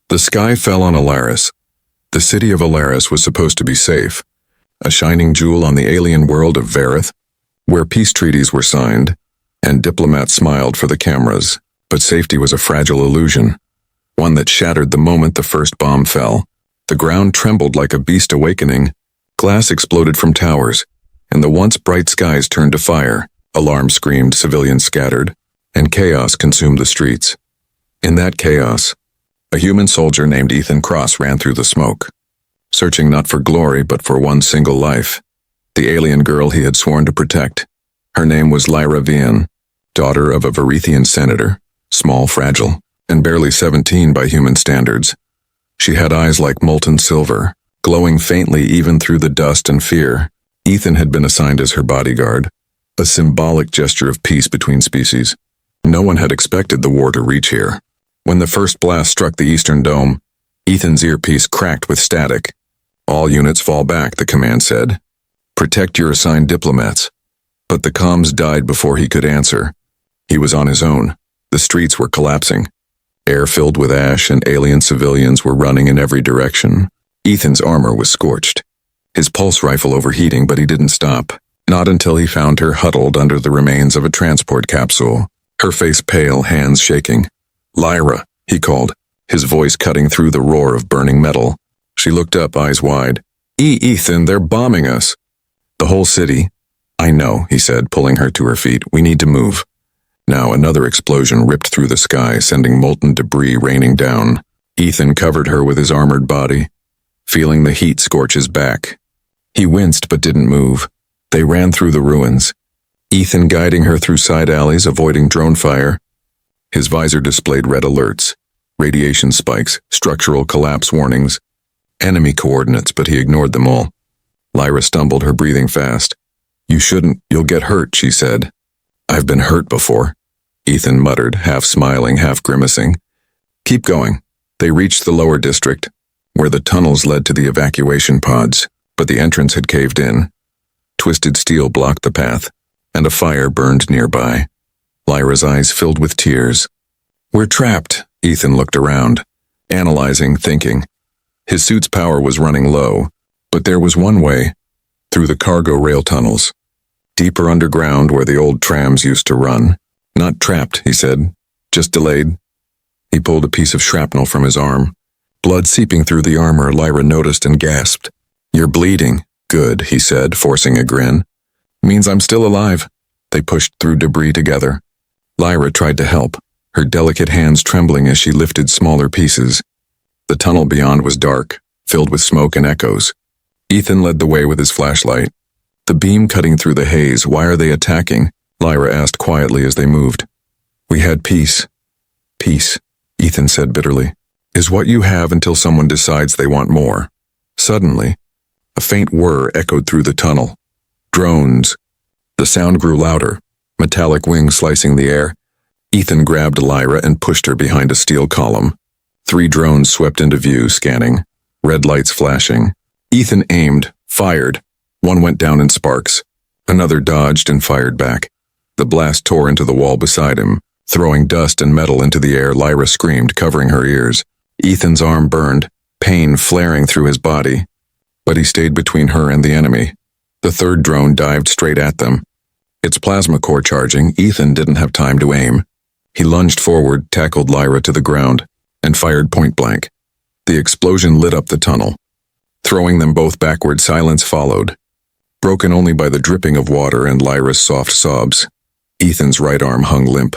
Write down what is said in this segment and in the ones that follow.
The sky fell on Alaris. The city of Alaris was supposed to be safe, a shining jewel on the alien world of Vareth, where peace treaties were signed, and diplomats smiled for the cameras, but safety was a fragile illusion, one that shattered the moment the first bomb fell. The ground trembled like a beast awakening, glass exploded from towers, and the once bright skies turned to fire. Alarms screamed, civilians scattered, and chaos consumed the streets. In that chaos, a human soldier named Ethan Cross ran through the smoke, searching not for glory but for one single life, the alien girl he had sworn to protect. Her name was Lyra Vian, daughter of a Varethian senator, small, fragile, and barely 17 by human standards. She had eyes like molten silver, glowing faintly even through the dust and fear. Ethan had been assigned as her bodyguard, a symbolic gesture of peace between species. No one had expected the war to reach here. When the first blast struck the eastern dome, Ethan's earpiece cracked with static. "All units fall back," the command said. "Protect your assigned diplomats." But the comms died before he could answer. He was on his own. The streets were collapsing. Air filled with ash and alien civilians were running in every direction. Ethan's armor was scorched. His pulse rifle overheating, but he didn't stop. Not until he found her huddled under the remains of a transport capsule, her face pale, hands shaking. "Lyra," he called, his voice cutting through the roar of burning metal. She looked up, eyes wide. Ethan, they're bombing us." "The whole city?" "I know," he said, pulling her to her feet. "We need to move." Now another explosion ripped through the sky, sending molten debris raining down. Ethan covered her with his armored body, feeling the heat scorch his back. He winced but didn't move. They ran through the ruins, Ethan guiding her through side alleys, avoiding drone fire. His visor displayed red alerts, radiation spikes, structural collapse warnings, enemy coordinates, but he ignored them all. Lyra stumbled, her breathing fast. "You shouldn't, you'll get hurt," she said. "I've been hurt before," Ethan muttered, half smiling, half grimacing. "Keep going." They reached the lower district, where the tunnels led to the evacuation pods, but the entrance had caved in. Twisted steel blocked the path, and a fire burned nearby. Lyra's eyes filled with tears. "We're trapped," Ethan looked around, analyzing, thinking. His suit's power was running low, but there was one way, through the cargo rail tunnels, deeper underground where the old trams used to run. "Not trapped," he said, "just delayed." He pulled a piece of shrapnel from his arm. Blood seeping through the armor, Lyra noticed and gasped. "You're bleeding." "Good," he said, forcing a grin. "Means I'm still alive." They pushed through debris together. Lyra tried to help, her delicate hands trembling as she lifted smaller pieces. The tunnel beyond was dark, filled with smoke and echoes. Ethan led the way with his flashlight. The beam cutting through the haze. "Why are they attacking?" Lyra asked quietly as they moved. "We had peace." "Peace," Ethan said bitterly, "is what you have until someone decides they want more." Suddenly, a faint whir echoed through the tunnel. Drones. The sound grew louder, metallic wings slicing the air. Ethan grabbed Lyra and pushed her behind a steel column. 3 drones swept into view, scanning, red lights flashing. Ethan aimed, fired. One went down in sparks. Another dodged and fired back. The blast tore into the wall beside him, throwing dust and metal into the air. Lyra screamed, covering her ears. Ethan's arm burned, pain flaring through his body. But he stayed between her and the enemy. The 3rd drone dived straight at them. Its plasma core charging, Ethan didn't have time to aim. He lunged forward, tackled Lyra to the ground, and fired point blank. The explosion lit up the tunnel. Throwing them both backward, silence followed, broken only by the dripping of water and Lyra's soft sobs. Ethan's right arm hung limp.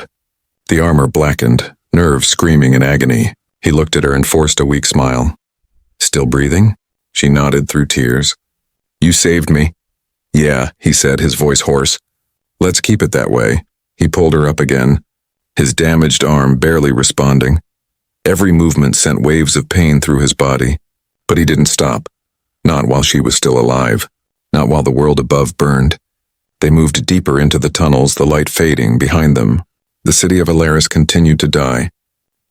The armor blackened, nerves screaming in agony. He looked at her and forced a weak smile. "Still breathing?" She nodded through tears. "You saved me." "Yeah," he said, his voice hoarse. "Let's keep it that way." He pulled her up again, his damaged arm barely responding. Every movement sent waves of pain through his body, but he didn't stop. Not while she was still alive, not while the world above burned. They moved deeper into the tunnels, the light fading behind them. The city of Alaris continued to die.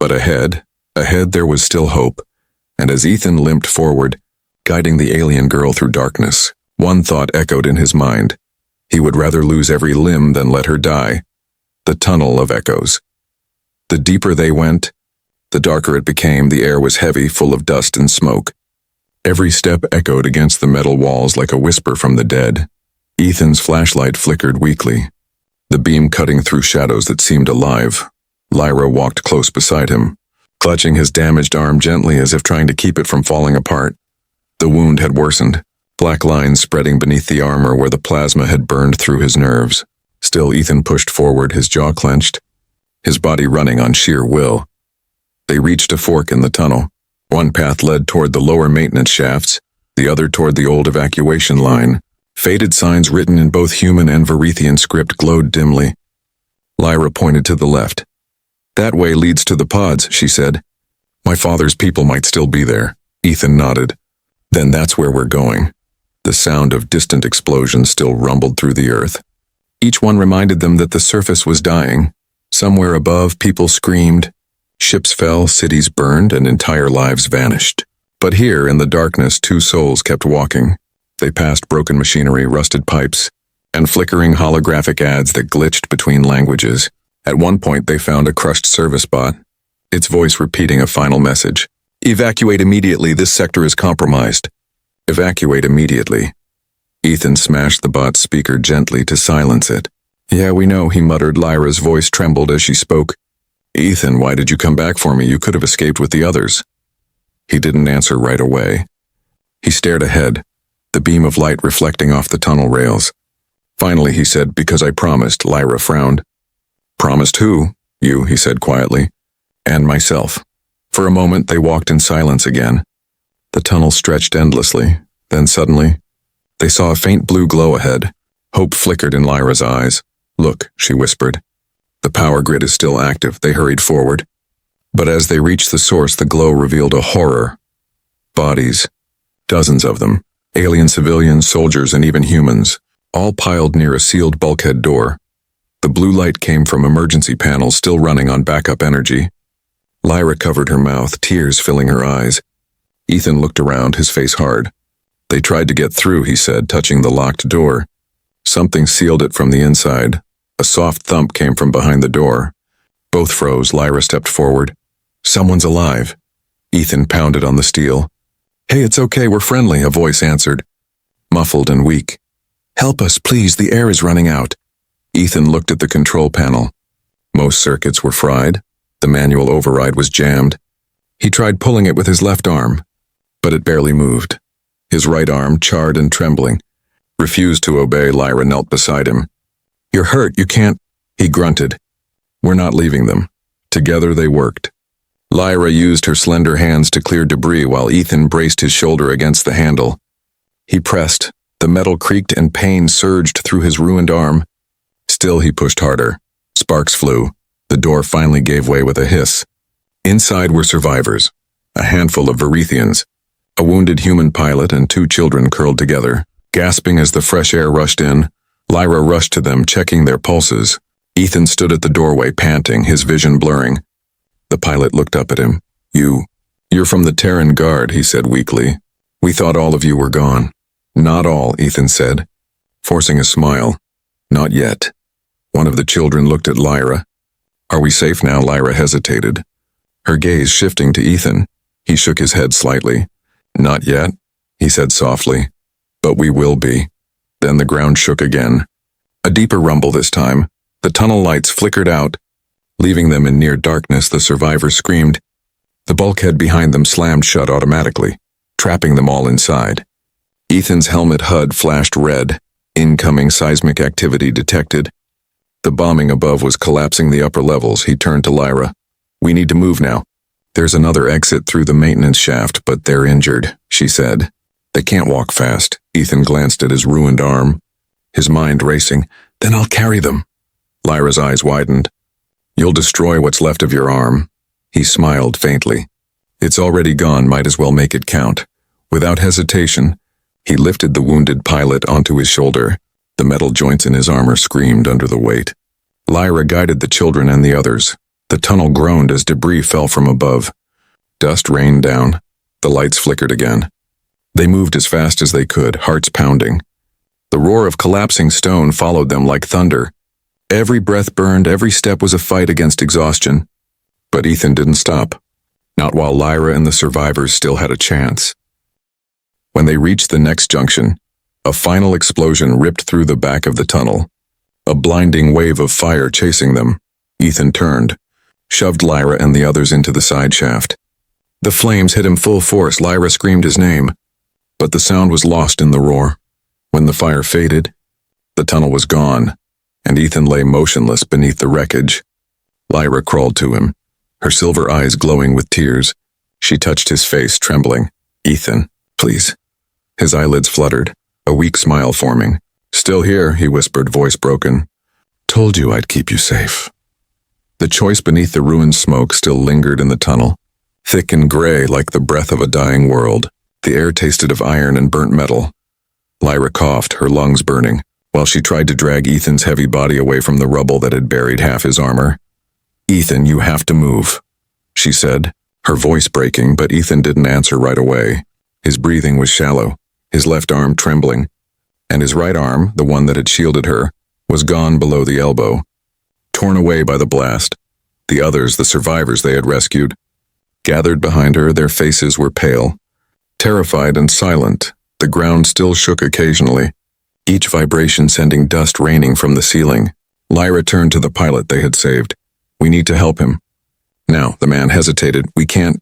But ahead there was still hope, and as Ethan limped forward, guiding the alien girl through darkness, one thought echoed in his mind. He would rather lose every limb than let her die. The tunnel of echoes. The deeper they went, The darker it became, the air was heavy, full of dust and smoke. Every step echoed against the metal walls like a whisper from the dead. Ethan's flashlight flickered weakly, the beam cutting through shadows that seemed alive. Lyra walked close beside him, clutching his damaged arm gently as if trying to keep it from falling apart. The wound had worsened, black lines spreading beneath the armor where the plasma had burned through his nerves. Still, Ethan pushed forward, his jaw clenched, his body running on sheer will. They reached a fork in the tunnel. One path led toward the lower maintenance shafts, the other toward the old evacuation line. Faded signs written in both human and Varethian script glowed dimly. Lyra pointed to the left. "That way leads to the pods," she said. "My father's people might still be there." Ethan nodded. "Then that's where we're going." The sound of distant explosions still rumbled through the earth. Each one reminded them that the surface was dying. Somewhere above, people screamed. Ships fell, cities burned, and entire lives vanished. But here, in the darkness, two souls kept walking. They passed broken machinery, rusted pipes, and flickering holographic ads that glitched between languages. At one point, they found a crushed service bot, its voice repeating a final message. "Evacuate immediately, this sector is compromised." Evacuate immediately. Ethan smashed the bot's speaker gently to silence it. "Yeah, we know," he muttered. Lyra's voice trembled as she spoke. "Ethan, why did you come back for me? You could have escaped with the others." He didn't answer right away. He stared ahead, the beam of light reflecting off the tunnel rails. Finally, he said, "Because I promised." Lyra frowned. "Promised who?" "You," he said quietly. "And myself." For a moment, they walked in silence again. The tunnel stretched endlessly. Then suddenly, they saw a faint blue glow ahead. Hope flickered in Lyra's eyes. "Look," she whispered. "The power grid is still active." They hurried forward. But as they reached the source, the glow revealed a horror. Bodies. Dozens of them. Alien civilians, soldiers, and even humans. All piled near a sealed bulkhead door. The blue light came from emergency panels still running on backup energy. Lyra covered her mouth, tears filling her eyes. Ethan looked around, his face hard. "They tried to get through," he said, touching the locked door. Something sealed it from the inside. A soft thump came from behind the door. Both froze. Lyra stepped forward. "Someone's alive." Ethan pounded on the steel. "Hey, it's okay, we're friendly," a voice answered, muffled and weak. "Help us, please, the air is running out." Ethan looked at the control panel. Most circuits were fried. The manual override was jammed. He tried pulling it with his left arm, but it barely moved. His right arm, charred and trembling, refused to obey. Lyra knelt beside him. "You're hurt, you can't," he grunted. "We're not leaving them." Together they worked. Lyra used her slender hands to clear debris while Ethan braced his shoulder against the handle. He pressed. The metal creaked and pain surged through his ruined arm. Still he pushed harder. Sparks flew. The door finally gave way with a hiss. Inside were survivors, a handful of Varethians, a wounded human pilot, and two children curled together. Gasping as the fresh air rushed in, Lyra rushed to them, checking their pulses. Ethan stood at the doorway, panting, his vision blurring. The pilot looked up at him. You're from the Terran Guard," he said weakly. "We thought all of you were gone." "Not all," Ethan said, forcing a smile. "Not yet." One of the children looked at Lyra. "Are we safe now?" Lyra hesitated, her gaze shifting to Ethan. He shook his head slightly. "Not yet," he said softly. "But we will be." Then the ground shook again. A deeper rumble this time. The tunnel lights flickered out, leaving them in near darkness. The survivors screamed. The bulkhead behind them slammed shut automatically, trapping them all inside. Ethan's helmet HUD flashed red. Incoming seismic activity detected. The bombing above was collapsing the upper levels. He turned to Lyra. "We need to move now. There's another exit through the maintenance shaft, but they're injured," she said. "They can't walk fast." Ethan glanced at his ruined arm, his mind racing. "Then I'll carry them." Lyra's eyes widened. "You'll destroy what's left of your arm." He smiled faintly. "It's already gone, might as well make it count." Without hesitation, he lifted the wounded pilot onto his shoulder. The metal joints in his armor screamed under the weight. Lyra guided the children and the others. The tunnel groaned as debris fell from above. Dust rained down. The lights flickered again. They moved as fast as they could, hearts pounding. The roar of collapsing stone followed them like thunder. Every breath burned, every step was a fight against exhaustion. But Ethan didn't stop. Not while Lyra and the survivors still had a chance. When they reached the next junction, a final explosion ripped through the back of the tunnel. A blinding wave of fire chasing them. Ethan turned, shoved Lyra and the others into the side shaft. The flames hit him full force. Lyra screamed his name, but the sound was lost in the roar. When the fire faded, the tunnel was gone, and Ethan lay motionless beneath the wreckage. Lyra crawled to him, her silver eyes glowing with tears. She touched his face, trembling. "Ethan, please." His eyelids fluttered, a weak smile forming. "Still here," he whispered, voice broken. "Told you I'd keep you safe." The choice beneath the ruined smoke still lingered in the tunnel, thick and gray like the breath of a dying world. The air tasted of iron and burnt metal. Lyra coughed, her lungs burning, while she tried to drag Ethan's heavy body away from the rubble that had buried half his armor. "Ethan, you have to move," she said, her voice breaking, but Ethan didn't answer right away. His breathing was shallow, his left arm trembling, and his right arm, the one that had shielded her, was gone below the elbow, torn away by the blast. The others, the survivors they had rescued, gathered behind her. Their faces were pale, terrified and silent. The ground still shook occasionally, each vibration sending dust raining from the ceiling. Lyra turned to the pilot they had saved. "We need to help him." "Now," the man hesitated. "We can't.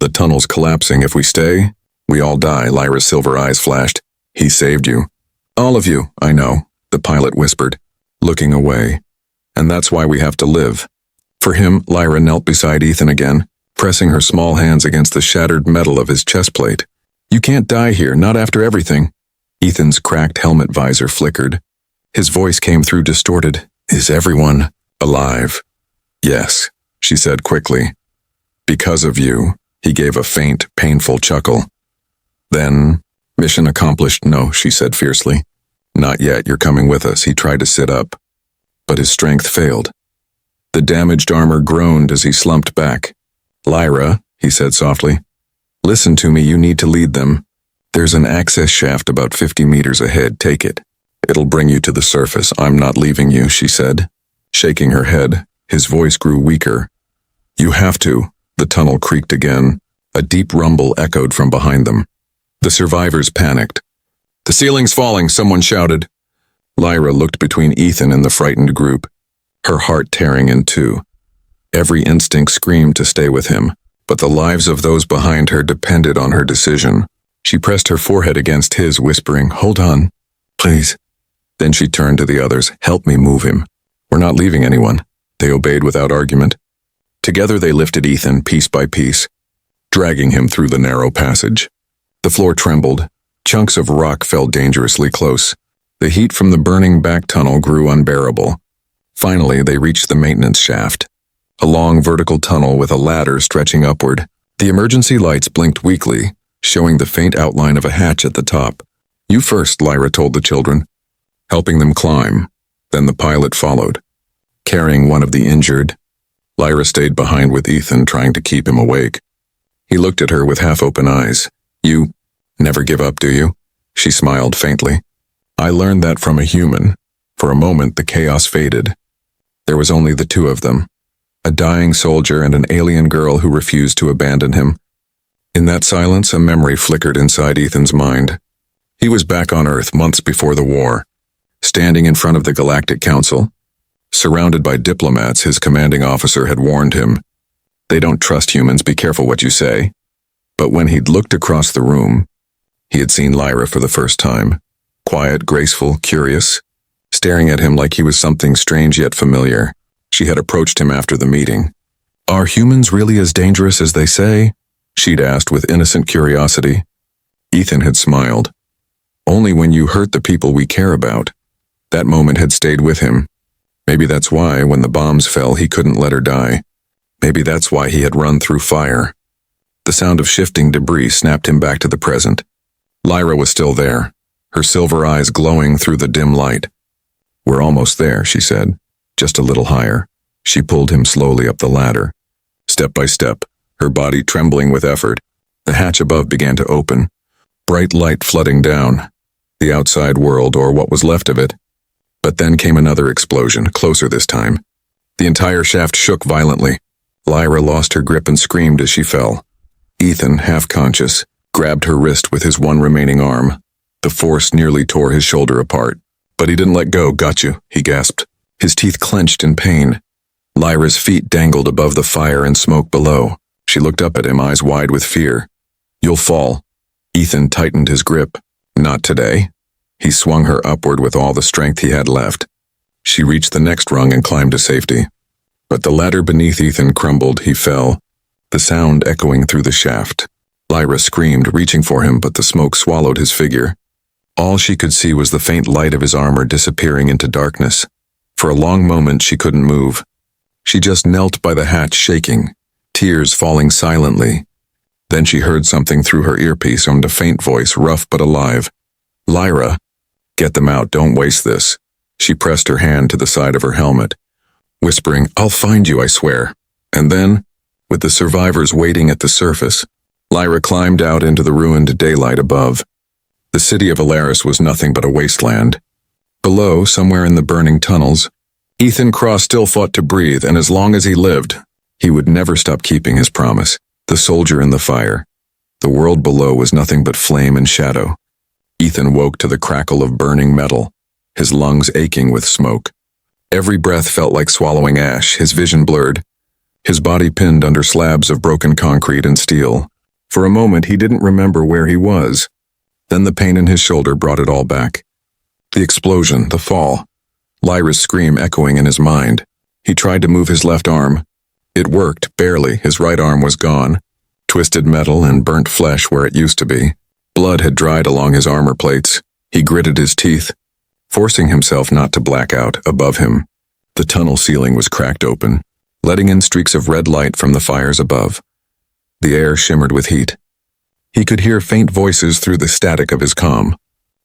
The tunnel's collapsing. If we stay, we all die." Lyra's silver eyes flashed. "He saved you." "All of you, I know," the pilot whispered, looking away. "And that's why we have to live." For him, Lyra knelt beside Ethan again, pressing her small hands against the shattered metal of his chest plate. "You can't die here, not after everything." Ethan's cracked helmet visor flickered. His voice came through distorted. "Is everyone alive?" "Yes," she said quickly. "Because of you." He gave a faint, painful chuckle. "Then, mission accomplished." "No," she said fiercely. "Not yet. You're coming with us." He tried to sit up, but his strength failed. The damaged armor groaned as he slumped back. "Lyra," he said softly, "listen to me. You need to lead them. There's an access shaft about 50 meters ahead. Take it. It'll bring you to the surface." "I'm not leaving you," she said, shaking her head. His voice grew weaker. "You have to." The tunnel creaked again. A deep rumble echoed from behind them. The survivors panicked. "The ceiling's falling," someone shouted. Lyra looked between Ethan and the frightened group, her heart tearing in two. Every instinct screamed to stay with him, but the lives of those behind her depended on her decision. She pressed her forehead against his, whispering, "Hold on, please." Then she turned to the others. "Help me move him. We're not leaving anyone." They obeyed without argument. Together they lifted Ethan piece by piece, dragging him through the narrow passage. The floor trembled. Chunks of rock fell dangerously close. The heat from the burning back tunnel grew unbearable. Finally, they reached the maintenance shaft, a long vertical tunnel with a ladder stretching upward. The emergency lights blinked weakly, showing the faint outline of a hatch at the top. "You first," Lyra told the children, helping them climb. Then the pilot followed, carrying one of the injured. Lyra stayed behind with Ethan, trying to keep him awake. He looked at her with half-open eyes. "You never give up, do you?" She smiled faintly. "I learned that from a human." For a moment, the chaos faded. There was only the two of them, a dying soldier and an alien girl who refused to abandon him. In that silence, a memory flickered inside Ethan's mind. He was back on Earth months before the war, standing in front of the Galactic Council. Surrounded by diplomats, his commanding officer had warned him, "They don't trust humans, be careful what you say." But when he'd looked across the room, he had seen Lyra for the first time, quiet, graceful, curious, staring at him like he was something strange yet familiar. She had approached him after the meeting. "Are humans really as dangerous as they say?" she'd asked with innocent curiosity. Ethan had smiled. "Only when you hurt the people we care about." That moment had stayed with him. Maybe that's why, when the bombs fell, he couldn't let her die. Maybe that's why he had run through fire. The sound of shifting debris snapped him back to the present. Lyra was still there, her silver eyes glowing through the dim light. "We're almost there," she said, "just a little higher." She pulled him slowly up the ladder. Step by step, her body trembling with effort, the hatch above began to open, bright light flooding down, the outside world, or what was left of it. But then came another explosion, closer this time. The entire shaft shook violently. Lyra lost her grip and screamed as she fell. Ethan, half-conscious, grabbed her wrist with his one remaining arm. The force nearly tore his shoulder apart. But he didn't let go. Got you, he gasped. His teeth clenched in pain. Lyra's feet dangled above the fire and smoke below. She looked up at him, eyes wide with fear. You'll fall. Ethan tightened his grip. Not today. He swung her upward with all the strength he had left. She reached the next rung and climbed to safety. But the ladder beneath Ethan crumbled. He fell, the sound echoing through the shaft. Lyra screamed, reaching for him, but the smoke swallowed his figure. All she could see was the faint light of his armor disappearing into darkness. For a long moment she couldn't move. She just knelt by the hatch, shaking, tears falling silently. Then she heard something through her earpiece, and a faint voice, rough but alive. Lyra, get them out, don't waste this. She pressed her hand to the side of her helmet, whispering, I'll find you, I swear. And then, with the survivors waiting at the surface, Lyra climbed out into the ruined daylight above. The city of Alaris was nothing but a wasteland. Below, somewhere in the burning tunnels, Ethan Cross still fought to breathe, and as long as he lived, he would never stop keeping his promise. The soldier in the fire. The world below was nothing but flame and shadow. Ethan woke to the crackle of burning metal, his lungs aching with smoke. Every breath felt like swallowing ash, his vision blurred, his body pinned under slabs of broken concrete and steel. For a moment he didn't remember where he was. Then the pain in his shoulder brought it all back. The explosion, the fall, Lyra's scream echoing in his mind. He tried to move his left arm. It worked, barely. His right arm was gone. Twisted metal and burnt flesh where it used to be. Blood had dried along his armor plates. He gritted his teeth, forcing himself not to black out. Above him, the tunnel ceiling was cracked open, letting in streaks of red light from the fires above. The air shimmered with heat. He could hear faint voices through the static of his comm.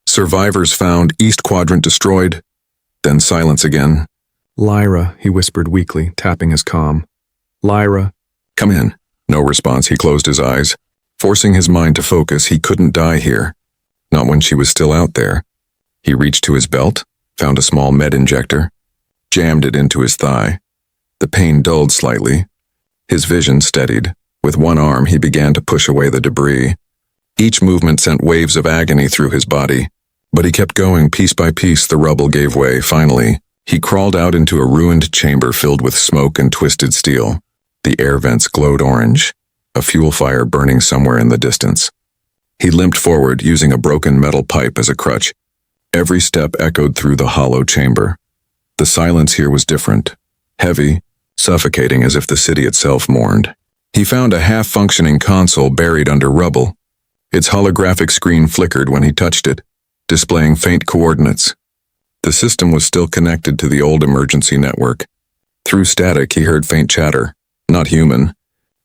Survivors found, East Quadrant destroyed. Then silence again. Lyra, he whispered weakly, tapping his comm. Lyra. Come in. No response. He closed his eyes, forcing his mind to focus. He couldn't die here. Not when she was still out there. He reached to his belt, found a small med injector, jammed it into his thigh. The pain dulled slightly. His vision steadied. With one arm, he began to push away the debris. Each movement sent waves of agony through his body. But he kept going. Piece by piece, the rubble gave way. Finally, he crawled out into a ruined chamber filled with smoke and twisted steel. The air vents glowed orange, a fuel fire burning somewhere in the distance. He limped forward, using a broken metal pipe as a crutch. Every step echoed through the hollow chamber. The silence here was different, heavy, suffocating, as if the city itself mourned. He found a half-functioning console buried under rubble. Its holographic screen flickered when he touched it, displaying faint coordinates. The system was still connected to the old emergency network. Through static, he heard faint chatter. Not human,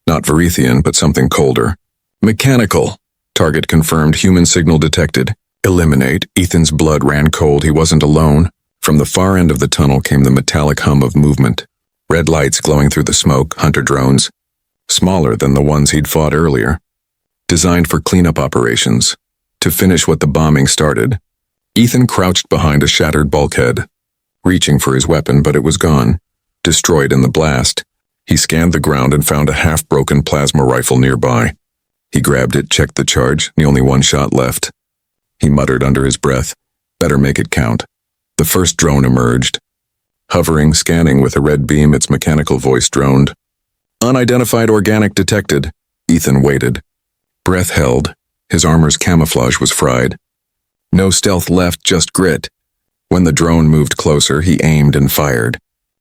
not Verithian, but something colder. Mechanical. Target confirmed. Human signal detected. Eliminate. Ethan's blood ran cold. He wasn't alone. From the far end of the tunnel came the metallic hum of movement. Red lights glowing through the smoke, hunter drones. Smaller than the ones he'd fought earlier. Designed for cleanup operations. To finish what the bombing started. Ethan crouched behind a shattered bulkhead, reaching for his weapon, but it was gone. Destroyed in the blast. He scanned the ground and found a half-broken plasma rifle nearby. He grabbed it, checked the charge, the only one shot left. He muttered under his breath, better make it count. The first drone emerged. Hovering, scanning with a red beam, its mechanical voice droned. Unidentified organic detected. Ethan waited. Breath held. His armor's camouflage was fried. No stealth left, just grit. When the drone moved closer, he aimed and fired.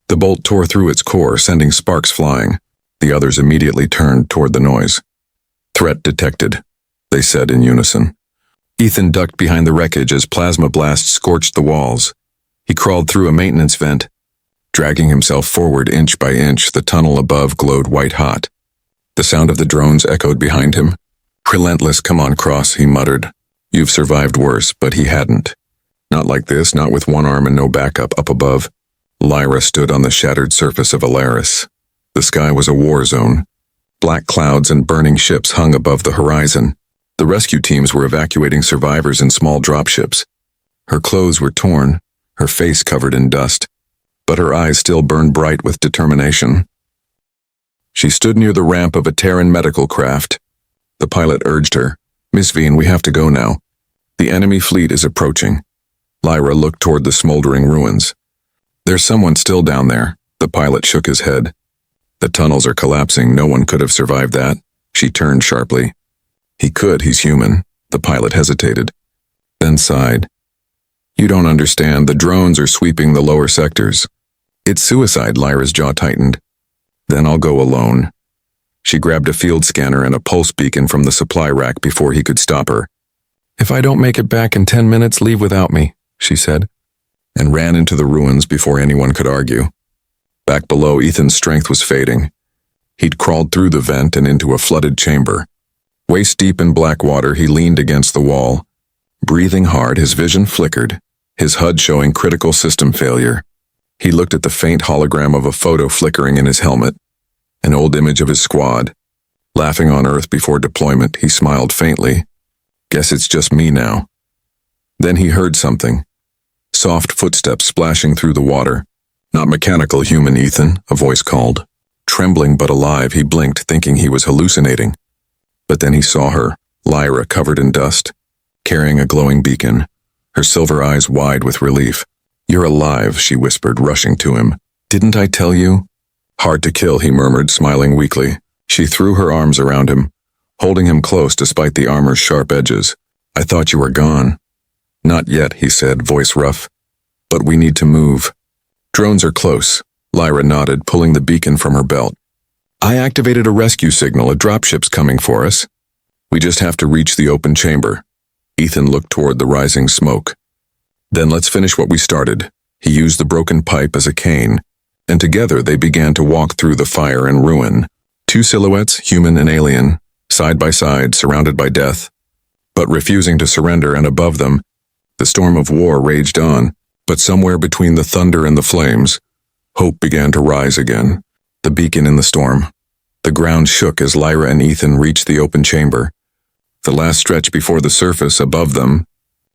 The bolt tore through its core, sending sparks flying. The others immediately turned toward the noise. Threat detected, they said in unison. Ethan ducked behind the wreckage as plasma blasts scorched the walls. He crawled through a maintenance vent. Dragging himself forward inch by inch, the tunnel above glowed white-hot. The sound of the drones echoed behind him. Relentless, come on, Cross, he muttered. You've survived worse, but he hadn't. Not like this, not with one arm and no backup up above. Lyra stood on the shattered surface of Alaris. The sky was a war zone. Black clouds and burning ships hung above the horizon. The rescue teams were evacuating survivors in small dropships. Her clothes were torn, her face covered in dust, but her eyes still burned bright with determination. She stood near the ramp of a Terran medical craft. The pilot urged her, "Miss Veen, we have to go now. The enemy fleet is approaching." Lyra looked toward the smoldering ruins. "There's someone still down there." The pilot shook his head. "The tunnels are collapsing. No one could have survived that." She turned sharply. "He could, he's human." The pilot hesitated, then sighed. "You don't understand. The drones are sweeping the lower sectors. It's suicide." Lyra's jaw tightened. "Then I'll go alone." She grabbed a field scanner and a pulse beacon from the supply rack before he could stop her. "If I don't make it back in 10 minutes, leave without me," she said, and ran into the ruins before anyone could argue. Back below, Ethan's strength was fading. He'd crawled through the vent and into a flooded chamber. Waist deep in black water, he leaned against the wall. Breathing hard, his vision flickered, his HUD showing critical system failure. He looked at the faint hologram of a photo flickering in his helmet, an old image of his squad. Laughing on Earth before deployment, he smiled faintly. "Guess it's just me now." Then he heard something. Soft footsteps splashing through the water. "Not mechanical, human, Ethan," a voice called. Trembling but alive, he blinked, thinking he was hallucinating. But then he saw her, Lyra, covered in dust, carrying a glowing beacon, her silver eyes wide with relief. "You're alive," she whispered, rushing to him. "Didn't I tell you?" "Hard to kill," he murmured, smiling weakly. She threw her arms around him, holding him close despite the armor's sharp edges. "I thought you were gone." "Not yet," he said, voice rough. "But we need to move." "Drones are close." Lyra nodded, pulling the beacon from her belt. "I activated a rescue signal. A dropship's coming for us. We just have to reach the open chamber." Ethan looked toward the rising smoke. "Then let's finish what we started." He used the broken pipe as a cane, and together they began to walk through the fire and ruin. Two silhouettes, human and alien, side by side, surrounded by death, but refusing to surrender, and above them, the storm of war raged on. But somewhere between the thunder and the flames, hope began to rise again. The beacon in the storm. The ground shook as Lyra and Ethan reached the open chamber. The last stretch before the surface, above them,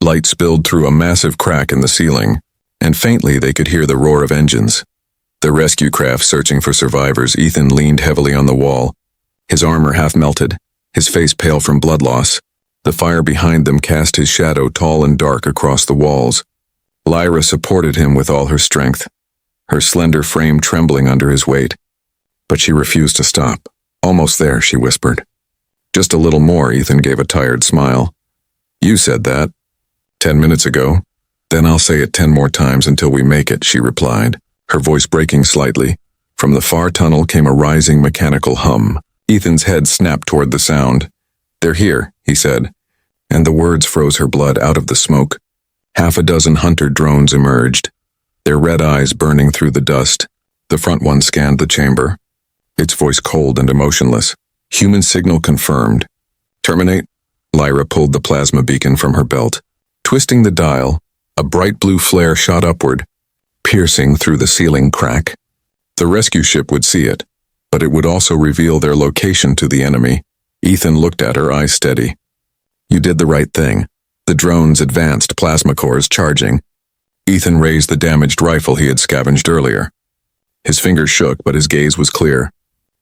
light spilled through a massive crack in the ceiling, and faintly they could hear the roar of engines. The rescue craft searching for survivors. Ethan leaned heavily on the wall, his armor half melted, his face pale from blood loss. The fire behind them cast his shadow tall and dark across the walls. Lyra supported him with all her strength, her slender frame trembling under his weight. But she refused to stop. "Almost there," she whispered. "Just a little more," Ethan gave a tired smile. "You said that 10 minutes ago." "Then I'll say it 10 more times until we make it," she replied, her voice breaking slightly. From the far tunnel came a rising mechanical hum. Ethan's head snapped toward the sound. "They're here," he said, and the words froze her blood out of the smoke. Half a dozen hunter drones emerged, their red eyes burning through the dust. The front one scanned the chamber, its voice cold and emotionless. "Human signal confirmed. Terminate." Lyra pulled the plasma beacon from her belt. Twisting the dial, a bright blue flare shot upward, piercing through the ceiling crack. The rescue ship would see it, but it would also reveal their location to the enemy. Ethan looked at her, eyes steady. "You did the right thing." The drones advanced, plasma cores charging. Ethan raised the damaged rifle he had scavenged earlier. His fingers shook, but his gaze was clear.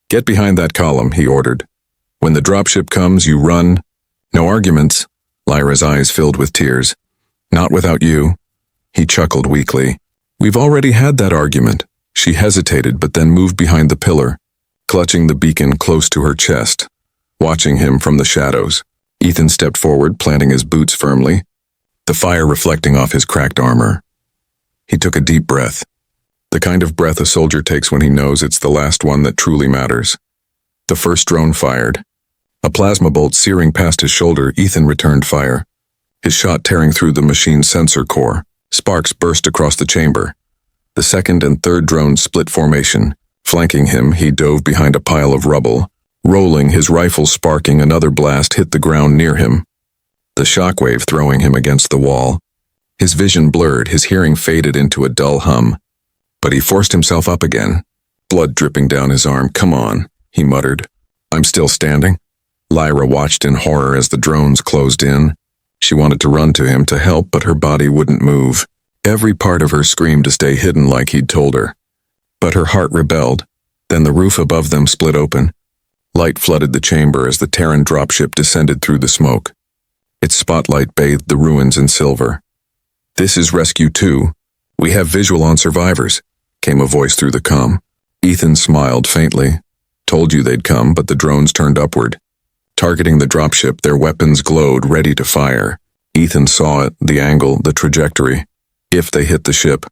"Get behind that column," he ordered. "When the dropship comes, you run. No arguments." Lyra's eyes filled with tears. "Not without you." He chuckled weakly. "We've already had that argument." She hesitated, but then moved behind the pillar, clutching the beacon close to her chest, watching him from the shadows. Ethan stepped forward, planting his boots firmly, the fire reflecting off his cracked armor. He took a deep breath, the kind of breath a soldier takes when he knows it's the last one that truly matters. The first drone fired. A plasma bolt searing past his shoulder, Ethan returned fire, his shot tearing through the machine's sensor core. Sparks burst across the chamber. The second and third drones split formation. Flanking him, he dove behind a pile of rubble. Rolling, his rifle sparking, another blast hit the ground near him, the shockwave throwing him against the wall. His vision blurred, his hearing faded into a dull hum. But he forced himself up again, blood dripping down his arm. "Come on," he muttered. "I'm still standing." Lyra watched in horror as the drones closed in. She wanted to run to him to help, but her body wouldn't move. Every part of her screamed to stay hidden like he'd told her. But her heart rebelled. Then the roof above them split open. Light flooded the chamber as the Terran dropship descended through the smoke. Its spotlight bathed the ruins in silver. "This is Rescue 2. We have visual on survivors," came a voice through the comm. Ethan smiled faintly. "Told you they'd come, but the drones turned upward." Targeting the dropship, their weapons glowed, ready to fire. Ethan saw it, the angle, the trajectory. If they hit the ship,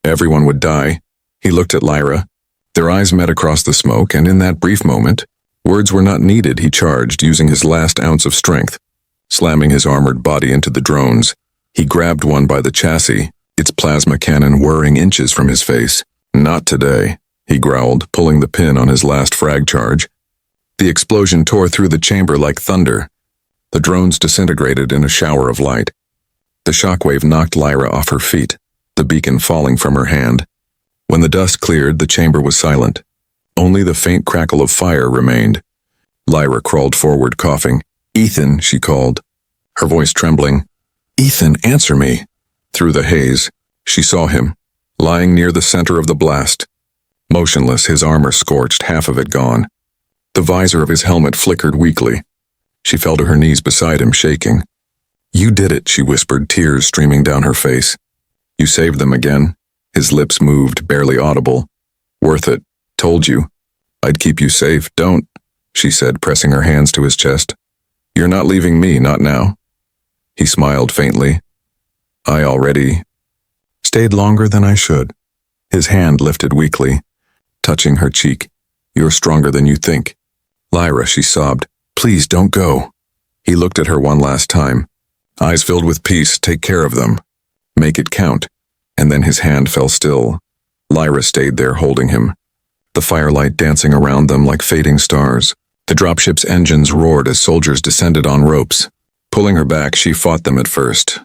everyone would die. He looked at Lyra. Their eyes met across the smoke, and in that brief moment, words were not needed. He charged, using his last ounce of strength. Slamming his armored body into the drones, he grabbed one by the chassis, its plasma cannon whirring inches from his face. "Not today," he growled, pulling the pin on his last frag charge. The explosion tore through the chamber like thunder. The drones disintegrated in a shower of light. The shockwave knocked Lyra off her feet, the beacon falling from her hand. When the dust cleared, the chamber was silent. Only the faint crackle of fire remained. Lyra crawled forward, coughing. "Ethan," she called, her voice trembling. "Ethan, answer me." Through the haze, she saw him, lying near the center of the blast. Motionless, his armor scorched, half of it gone. The visor of his helmet flickered weakly. She fell to her knees beside him, shaking. "You did it," she whispered, tears streaming down her face. "You saved them again." His lips moved, barely audible. "Worth it. Told you. I'd keep you safe. Don't," she said, pressing her hands to his chest. "You're not leaving me, not now." He smiled faintly. "I already stayed longer than I should." His hand lifted weakly, touching her cheek. "You're stronger than you think." "Lyra," she sobbed. "Please don't go." He looked at her one last time. Eyes filled with peace. "Take care of them. Make it count." And then his hand fell still. Lyra stayed there, holding him, the firelight dancing around them like fading stars. The dropship's engines roared as soldiers descended on ropes. Pulling her back, she fought them at first,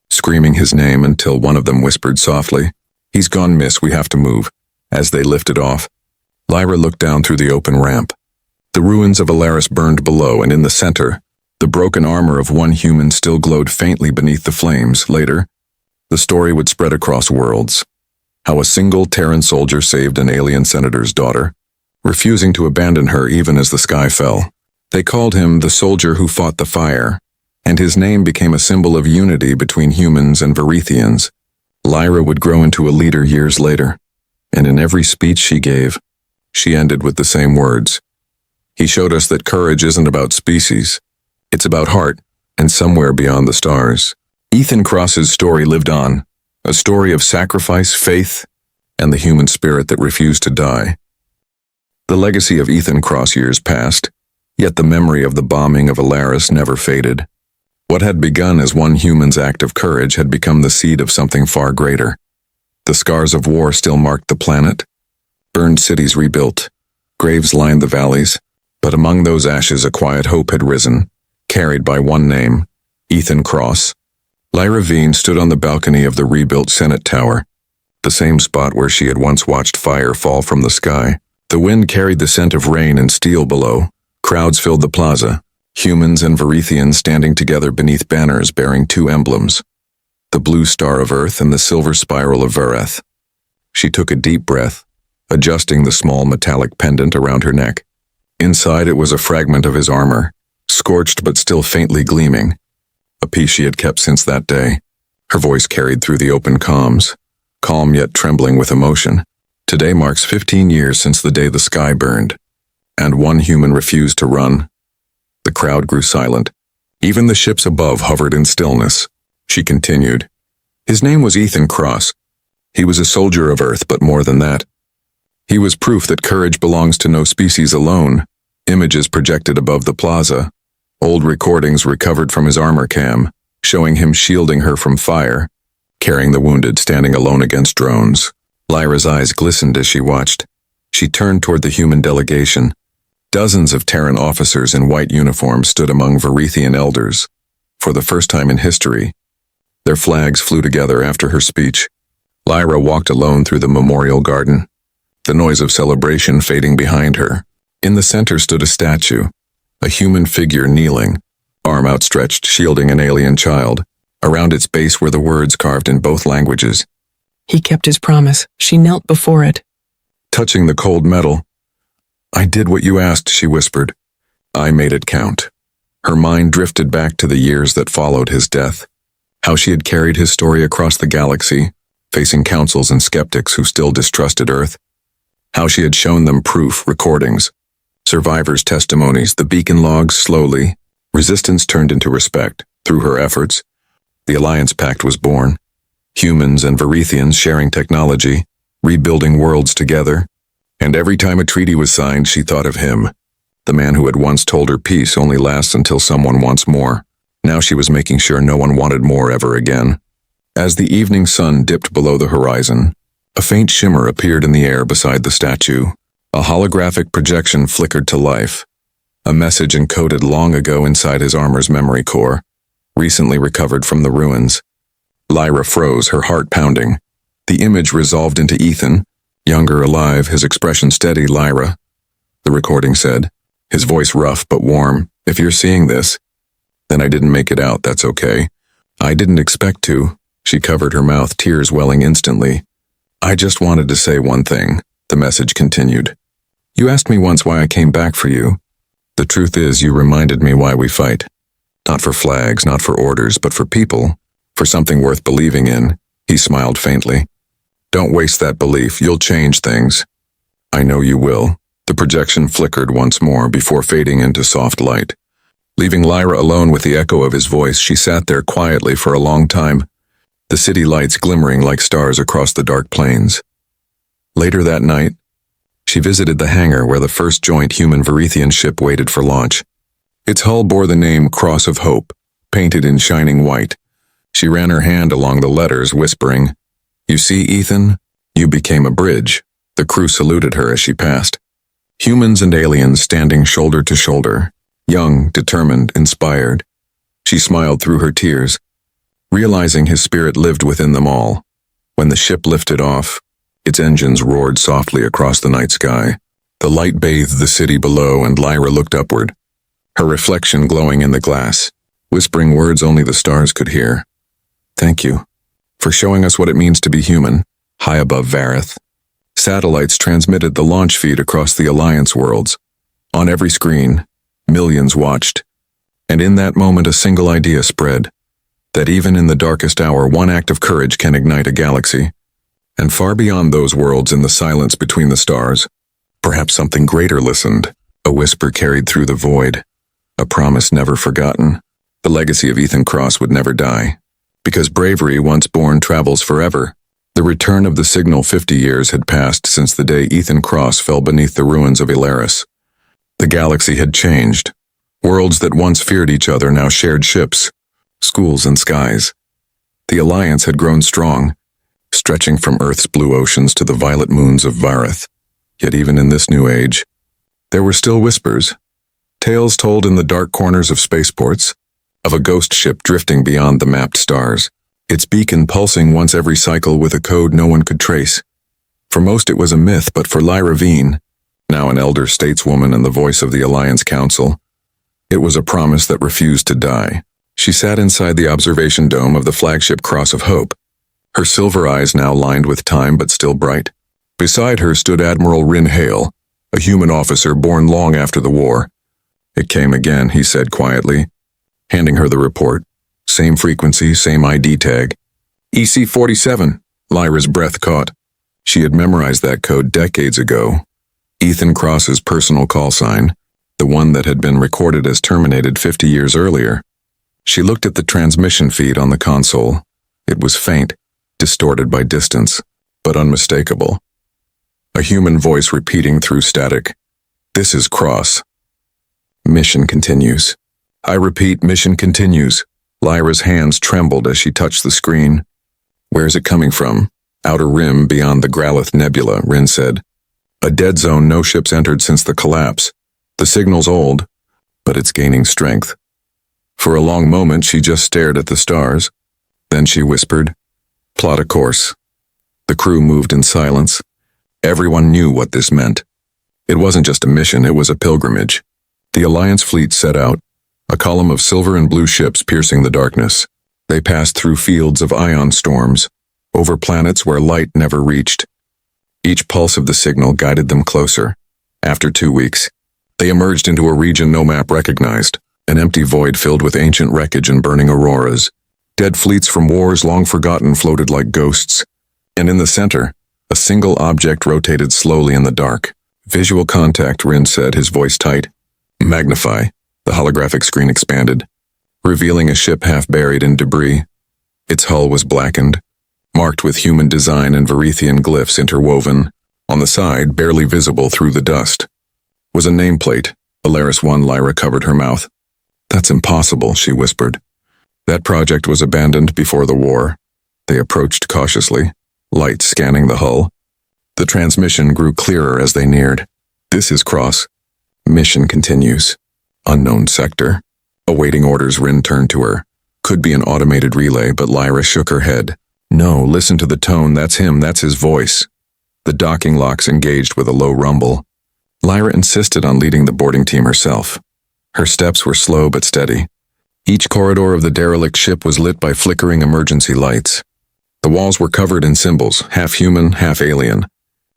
screaming his name until one of them whispered softly, "He's gone, miss, we have to move." As they lifted off, Lyra looked down through the open ramp. The ruins of Alaris burned below, and in the center, the broken armor of one human still glowed faintly beneath the flames. Later, the story would spread across worlds. How a single Terran soldier saved an alien senator's daughter, refusing to abandon her even as the sky fell. They called him the soldier who fought the fire, and his name became a symbol of unity between humans and Varethians. Lyra would grow into a leader years later, and in every speech she gave, she ended with the same words. "He showed us that courage isn't about species. It's about heart, and somewhere beyond the stars." Ethan Cross's story lived on, a story of sacrifice, faith, and the human spirit that refused to die. The legacy of Ethan Cross years passed, yet the memory of the bombing of Alaris never faded. What had begun as one human's act of courage had become the seed of something far greater. The scars of war still marked the planet. Burned cities rebuilt, graves lined the valleys, but among those ashes a quiet hope had risen, carried by one name, Ethan Cross. Lyra Veen stood on the balcony of the rebuilt Senate Tower, the same spot where she had once watched fire fall from the sky. The wind carried the scent of rain and steel below. Crowds filled the plaza, humans and Varethians standing together beneath banners bearing two emblems, the blue star of Earth and the silver spiral of Vareth. She took a deep breath, adjusting the small metallic pendant around her neck. Inside it was a fragment of his armor, scorched but still faintly gleaming, a piece she had kept since that day. Her voice carried through the open comms, calm yet trembling with emotion. "Today marks 15 years since the day the sky burned, and one human refused to run." The crowd grew silent. Even the ships above hovered in stillness. She continued. "His name was Ethan Cross. He was a soldier of Earth, but more than that. He was proof that courage belongs to no species alone." Images projected above the plaza, old recordings recovered from his armor cam, showing him shielding her from fire, carrying the wounded, standing alone against drones. Lyra's eyes glistened as she watched. She turned toward the human delegation. Dozens of Terran officers in white uniforms stood among Varethian elders. For the first time in history, their flags flew together after her speech. Lyra walked alone through the memorial garden, the noise of celebration fading behind her. In the center stood a statue, a human figure kneeling, arm outstretched, shielding an alien child. Around its base were the words carved in both languages. "He kept his promise. She knelt before it." Touching the cold metal, I did what you asked, she whispered. I made it count. Her mind drifted back to the years that followed his death. How she had carried his story across the galaxy, facing councils and skeptics who still distrusted Earth. How she had shown them proof, recordings, survivors' testimonies, the beacon logs. Slowly, resistance turned into respect. Through her efforts, the Alliance Pact was born. Humans and Varethians sharing technology, rebuilding worlds together. And every time a treaty was signed, she thought of him, the man who had once told her peace only lasts until someone wants more. Now she was making sure no one wanted more ever again. As the evening sun dipped below the horizon, a faint shimmer appeared in the air beside the statue. A holographic projection flickered to life. A message encoded long ago inside his armor's memory core, recently recovered from the ruins. Lyra froze, her heart pounding. The image resolved into Ethan, younger, alive, his expression steady. Lyra, the recording said, his voice rough but warm. If you're seeing this, then I didn't make it out, that's okay. I didn't expect to. She covered her mouth, tears welling instantly. I just wanted to say one thing, the message continued. You asked me once why I came back for you. The truth is, you reminded me why we fight. Not for flags, not for orders, but for people, for something worth believing in. He smiled faintly. Don't waste that belief, you'll change things. I know you will. The projection flickered once more before fading into soft light. Leaving Lyra alone with the echo of his voice, she sat there quietly for a long time, the city lights glimmering like stars across the dark plains. Later that night, she visited the hangar where the first joint human Varethian ship waited for launch. Its hull bore the name Cross of Hope, painted in shining white. She ran her hand along the letters, whispering, You see, Ethan? You became a bridge. The crew saluted her as she passed. Humans and aliens standing shoulder to shoulder, young, determined, inspired. She smiled through her tears, realizing his spirit lived within them all. When the ship lifted off, its engines roared softly across the night sky. The light bathed the city below, and Lyra looked upward, her reflection glowing in the glass, whispering words only the stars could hear. Thank you for showing us what it means to be human, high above Vareth. Satellites transmitted the launch feed across the Alliance worlds. On every screen, millions watched. And in that moment, a single idea spread, that even in the darkest hour, one act of courage can ignite a galaxy. And far beyond those worlds, in the silence between the stars, perhaps something greater listened. A whisper carried through the void, a promise never forgotten. The legacy of Ethan Cross would never die, because bravery, once born, travels forever. The return of the signal. 50 years had passed since the day Ethan Cross fell beneath the ruins of Elaris. The galaxy had changed. Worlds that once feared each other now shared ships, schools, and skies. The Alliance had grown strong, stretching from Earth's blue oceans to the violet moons of Vareth. Yet even in this new age, there were still whispers, tales told in the dark corners of spaceports, of a ghost ship drifting beyond the mapped stars, its beacon pulsing once every cycle with a code no one could trace. For most it was a myth, but for Lyra Veen, now an elder stateswoman and the voice of the Alliance Council, it was a promise that refused to die. She sat inside the observation dome of the flagship Cross of Hope, her silver eyes now lined with time but still bright. Beside her stood Admiral Rin Hale, a human officer born long after the war. It came again, he said quietly, handing her the report. Same frequency, same ID tag. EC-47, Lyra's breath caught. She had memorized that code decades ago. Ethan Cross's personal call sign, the one that had been recorded as terminated 50 years earlier. She looked at the transmission feed on the console. It was faint, distorted by distance, but unmistakable. A human voice repeating through static. This is Cross. Mission continues. I repeat, mission continues. Lyra's hands trembled as she touched the screen. Where is it coming from? Outer rim beyond the Gralith Nebula, Rin said. A dead zone no ships entered since the collapse. The signal's old, but it's gaining strength. For a long moment she just stared at the stars. Then she whispered, Plot a course. The crew moved in silence. Everyone knew what this meant. It wasn't just a mission, it was a pilgrimage. The Alliance fleet set out, a column of silver and blue ships piercing the darkness. They passed through fields of ion storms, over planets where light never reached. Each pulse of the signal guided them closer, After 2 weeks, they emerged into a region no map recognized, an empty void filled with ancient wreckage and burning auroras. Dead fleets from wars long forgotten floated like ghosts, and in the center, a single object rotated slowly in the dark. Visual contact, Rin said, his voice tight. Magnify. The holographic screen expanded, revealing a ship half buried in debris. Its hull was blackened, marked with human design and Varethian glyphs interwoven. On the side, barely visible through the dust, was a nameplate. Alaris 1. Lyra covered her mouth. That's impossible, she whispered. That project was abandoned before the war. They approached cautiously, light scanning the hull. The transmission grew clearer as they neared. This is Cross. Mission continues. Unknown sector. Awaiting orders, Rin turned to her. Could be an automated relay, but Lyra shook her head. No, listen to the tone, that's him, that's his voice. The docking locks engaged with a low rumble. Lyra insisted on leading the boarding team herself. Her steps were slow but steady. Each corridor of the derelict ship was lit by flickering emergency lights. The walls were covered in symbols, half human, half alien,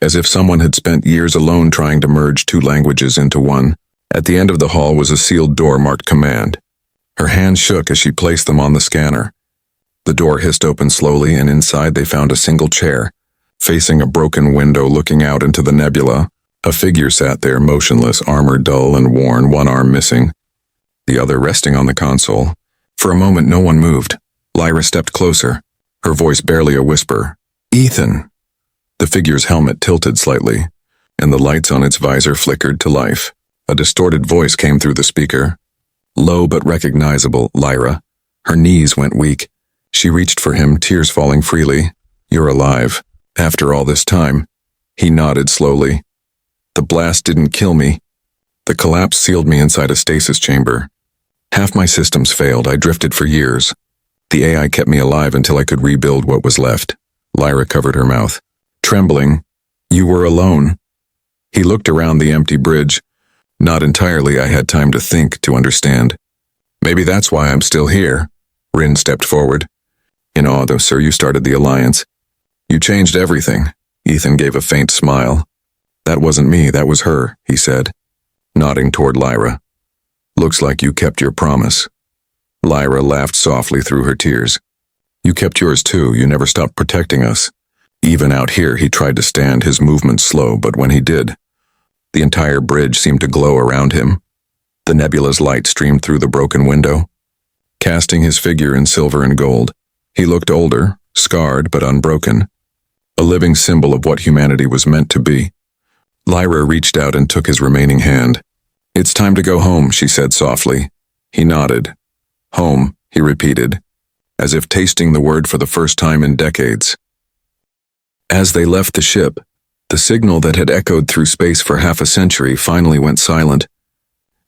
as if someone had spent years alone trying to merge 2 languages into one. At the end of the hall was a sealed door marked Command. Her hands shook as she placed them on the scanner. The door hissed open slowly, and inside they found a single chair, facing a broken window looking out into the nebula. A figure sat there, motionless, armor dull and worn, one arm missing, the other resting on the console. For a moment no one moved. Lyra stepped closer, her voice barely a whisper. Ethan! The figure's helmet tilted slightly, and the lights on its visor flickered to life. A distorted voice came through the speaker. Low but recognizable, Lyra. Her knees went weak. She reached for him, tears falling freely. You're alive. After all this time. He nodded slowly. The blast didn't kill me. The collapse sealed me inside a stasis chamber. Half my systems failed. I drifted for years. The AI kept me alive until I could rebuild what was left. Lyra covered her mouth. Trembling. You were alone. He looked around the empty bridge. Not entirely. I had time to think, to understand. Maybe that's why I'm still here. Rin stepped forward. In awe, though, sir, you started the Alliance. You changed everything. Ethan gave a faint smile. That wasn't me, that was her, he said, nodding toward Lyra. Looks like you kept your promise. Lyra laughed softly through her tears. You kept yours too, you never stopped protecting us. Even out here he tried to stand, his movements slow, but when he did, the entire bridge seemed to glow around him. The nebula's light streamed through the broken window, casting his figure in silver and gold. He looked older, scarred but unbroken, a living symbol of what humanity was meant to be. Lyra reached out and took his remaining hand. It's time to go home, she said softly. He nodded. Home, he repeated, as if tasting the word for the first time in decades. As they left the ship, the signal that had echoed through space for half a century finally went silent,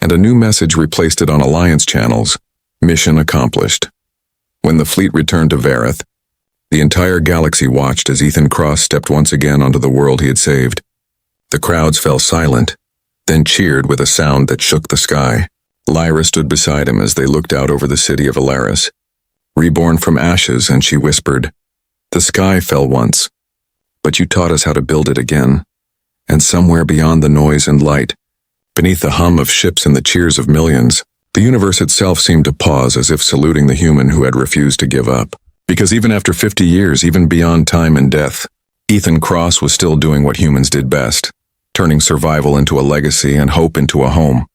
and a new message replaced it on Alliance channels. Mission accomplished. When the fleet returned to Vareth, the entire galaxy watched as Ethan Cross stepped once again onto the world he had saved. The crowds fell silent, then cheered with a sound that shook the sky. Lyra stood beside him as they looked out over the city of Alaris. Reborn from ashes, and she whispered, The sky fell once, but you taught us how to build it again. And somewhere beyond the noise and light, beneath the hum of ships and the cheers of millions, the universe itself seemed to pause as if saluting the human who had refused to give up. Because even after 50 years, even beyond time and death, Ethan Cross was still doing what humans did best, turning survival into a legacy and hope into a home.